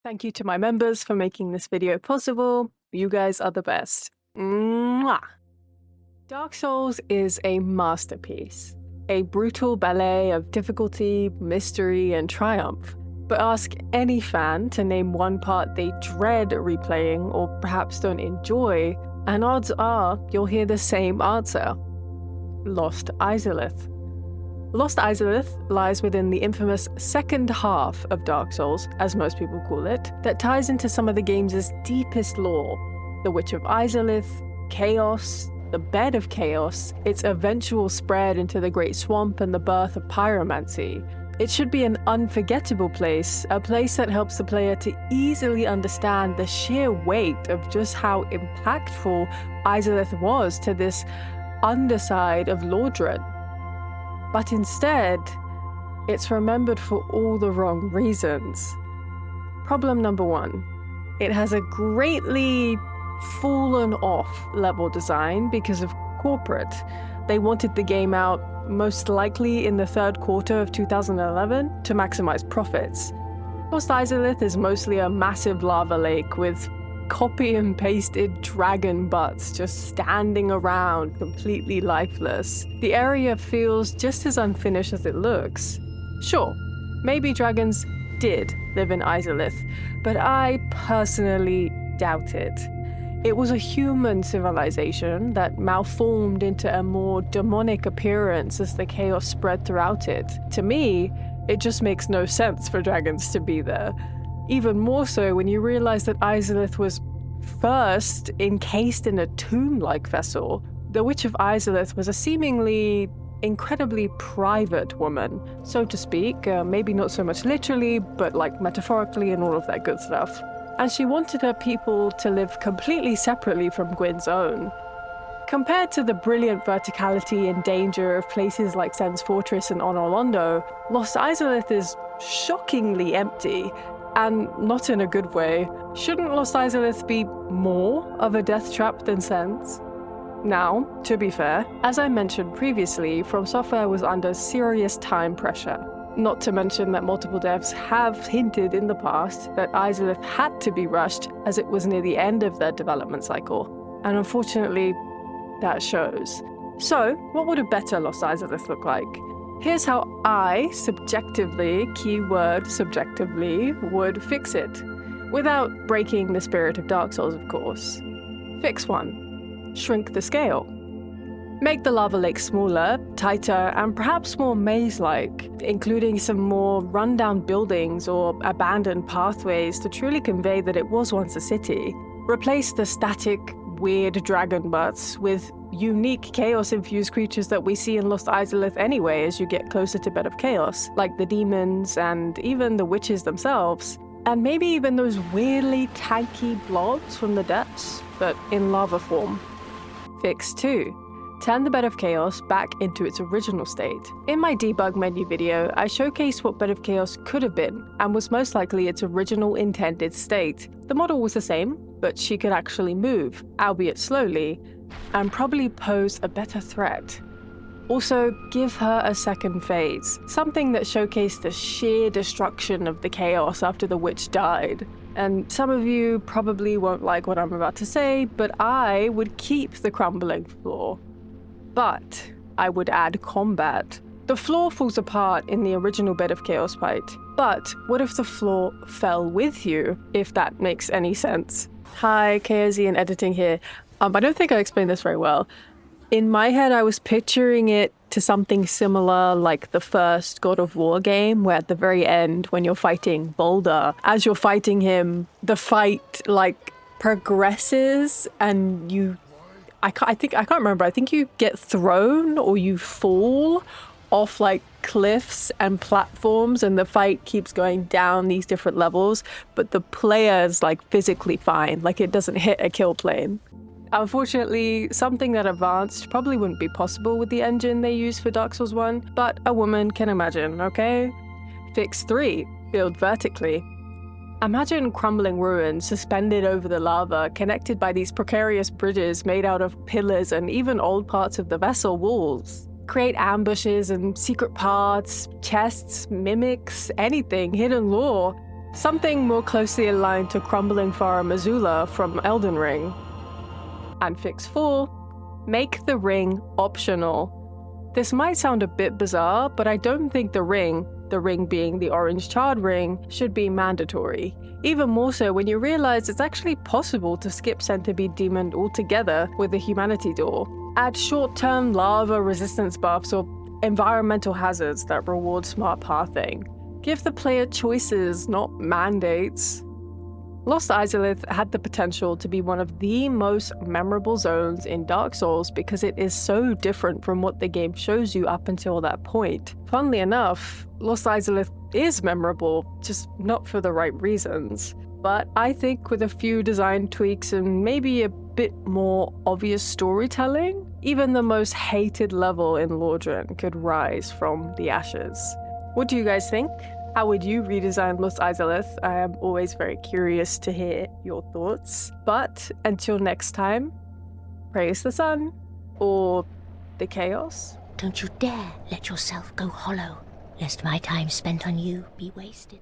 Thank you to my members for making this video possible. You guys are the best. Mwah! Dark Souls is a masterpiece, a brutal ballet of difficulty, mystery, and triumph. But ask any fan to name one part they dread replaying or perhaps don't enjoy, and odds are you'll hear the same answer: Lost Izalith. Lost Izalith lies within the infamous second half of Dark Souls, as most people call it, that ties into some of the game's deepest lore: the Witch of Izalith, Chaos, the Bed of Chaos, its eventual spread into the Great Swamp, and the birth of pyromancy. It should be an unforgettable place, a place that helps the player to easily understand the sheer weight of just how impactful Izalith was to this underside of Lordran. But instead, it's remembered for all the wrong reasons. Problem number one: it has a greatly fallen off level design because of corporate. They wanted the game out most likely in the third quarter of 2011 to maximize profits. Lost Izalith is mostly a massive lava lake with copy and pasted dragon butts just standing around completely lifeless. The area feels just as unfinished as it looks. Sure, maybe dragons did live in Izalith, but I personally doubt it. It was a human civilization that malformed into a more demonic appearance as the chaos spread throughout it. To me, it just makes no sense for dragons to be there. Even more so when you realize that Izalith was first encased in a tomb-like vessel. The Witch of Izalith was a seemingly incredibly private woman, so to speak, maybe not so much literally, but like metaphorically and all of that good stuff. And she wanted her people to live completely separately from Gwyn's own. Compared to the brilliant verticality and danger of places like Sen's Fortress and Honor Londo, Lost Izalith is shockingly empty, and not in a good way. Shouldn't Lost Izalith be more of a death trap than Sen's? Now, to be fair, as I mentioned previously, From Software was under serious time pressure. Not to mention that multiple devs have hinted in the past that Izalith had to be rushed as it was near the end of their development cycle. And unfortunately, that shows. So, what would a better Lost Izalith look like? Here's how I, subjectively, keyword subjectively, would fix it. Without breaking the spirit of Dark Souls, of course. Fix 1. Shrink the scale. Make the lava lake smaller, tighter, and perhaps more maze-like, including some more rundown buildings or abandoned pathways to truly convey that it was once a city. Replace the static, weird dragon butts with unique chaos-infused creatures that we see in Lost Izalith anyway as you get closer to Bed of Chaos, like the demons and even the witches themselves. And maybe even those weirdly tanky blobs from the depths, but in lava form. Fix 2. Turn the Bed of Chaos back into its original state. In my debug menu video, I showcased what Bed of Chaos could have been, and was most likely its original intended state. The model was the same, but she could actually move, albeit slowly, and probably pose a better threat. Also, give her a second phase, something that showcased the sheer destruction of the chaos after the witch died. And some of you probably won't like what I'm about to say, but I would keep the crumbling floor. But I would add combat. The floor falls apart in the original Bed of Chaos fight, but what if the floor fell with you, if that makes any sense? Hi, Chaosian Editing here. I don't think I explained this very well. In my head, I was picturing it to something similar like the first God of War game, where at the very end, when you're fighting Boulder, as you're fighting him, the fight like progresses and you I can't remember. I think you get thrown or you fall off like cliffs and platforms, and the fight keeps going down these different levels, but the player's like physically fine, like it doesn't hit a kill plane. Unfortunately, something that advanced probably wouldn't be possible with the engine they use for Dark Souls 1, but a woman can imagine, okay? Fix 3. Build vertically. Imagine crumbling ruins suspended over the lava, connected by these precarious bridges made out of pillars and even old parts of the vessel walls. Create ambushes and secret paths, chests, mimics, anything, hidden lore. Something more closely aligned to Crumbling Fara Missoula from Elden Ring. And fix 4, make the ring optional. This might sound a bit bizarre, but I don't think the ring being the orange charred ring, should be mandatory. Even more so when you realize it's actually possible to skip Centipede Demon altogether with the Humanity Door. Add short-term lava resistance buffs or environmental hazards that reward smart pathing. Give the player choices, not mandates. Lost Izalith had the potential to be one of the most memorable zones in Dark Souls because it is so different from what the game shows you up until that point. Funnily enough, Lost Izalith is memorable, just not for the right reasons. But I think with a few design tweaks and maybe a bit more obvious storytelling, even the most hated level in Lordran could rise from the ashes. What do you guys think? How would you redesign Lost Izalith? I am always very curious to hear your thoughts. But until next time, praise the sun or the chaos. Don't you dare let yourself go hollow, lest my time spent on you be wasted.